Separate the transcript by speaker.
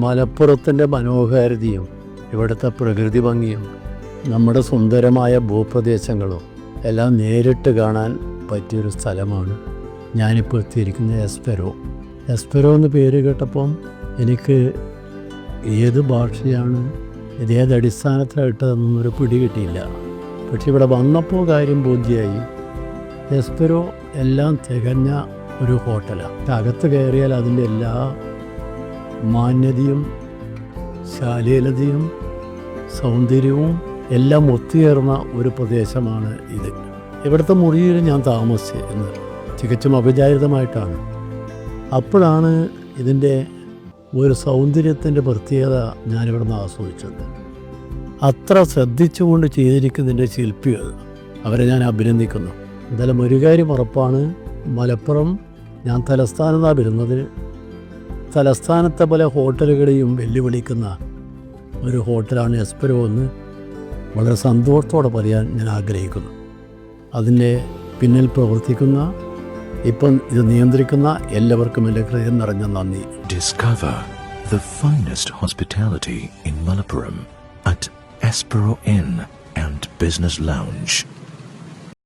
Speaker 1: മലപ്പുറത്തിൻ്റെ മനോഹാരിതയും ഇവിടുത്തെ പ്രകൃതി ഭംഗിയും നമ്മുടെ സുന്ദരമായ ഭൂപ്രദേശങ്ങളും എല്ലാം നേരിട്ട് കാണാൻ പറ്റിയൊരു സ്ഥലമാണ് ഞാനിപ്പോൾ എത്തിയിരിക്കുന്ന എസ്പെരോ. എസ്പെരോ എന്ന് പേര് കേട്ടപ്പം എനിക്ക് ഏത് ഭാഷയാണ് ഇത് ഏതടിസ്ഥാനത്തിലായിട്ടതെന്നൊരു പിടി കിട്ടിയില്ല. പക്ഷെ ഇവിടെ വന്നപ്പോൾ കാര്യം ബോധ്യമായി. എസ്പെരോ എല്ലാം തികഞ്ഞ ഒരു ഹോട്ടലാണ്. അകത്ത് കയറിയാൽ അതിൻ്റെ എല്ലാ മാന്യതയും ശാലീനതയും സൗന്ദര്യവും എല്ലാം ഒത്തുചേർന്ന ഒരു പ്രദേശമാണ് ഇത്. ഇവിടുത്തെ മുറിയിൽ ഞാൻ താമസിച്ചിരുന്നത് തികച്ചും അവിചാരിതമായിട്ടാണ്. അപ്പോഴാണ് ഇതിൻ്റെ ഒരു സൗന്ദര്യത്തിൻ്റെ പ്രത്യേകത ഞാനിവിടുന്ന് ആസ്വദിച്ചത്. അത്ര ശ്രദ്ധിച്ചുകൊണ്ട് ചെയ്തിരിക്കുന്നതിൻ്റെ ശില്പികൾ, അവരെ ഞാൻ അഭിനന്ദിക്കുന്നു. എന്തായാലും ഒരു കാര്യം ഉറപ്പാണ്, മലപ്പുറം ഞാൻ തലസ്ഥാനത്താണ് വരുന്നത്. തലസ്ഥാനത്തെ പല ഹോട്ടലുകളെയും വെല്ലുവിളിക്കുന്ന ഒരു ഹോട്ടലാണ് എസ്പെരോ എന്ന് വളരെ സന്തോഷത്തോടെ പറയാൻ ഞാൻ ആഗ്രഹിക്കുന്നു. അതിൻ്റെ പിന്നിൽ പ്രവർത്തിക്കുന്ന, ഇപ്പം ഇത് നിയന്ത്രിക്കുന്ന എല്ലാവർക്കും എൻ്റെ ഹൃദയം നിറഞ്ഞ നന്ദി.
Speaker 2: Discover the finest hospitality in Malappuram at Espero Inn and Business Lounge.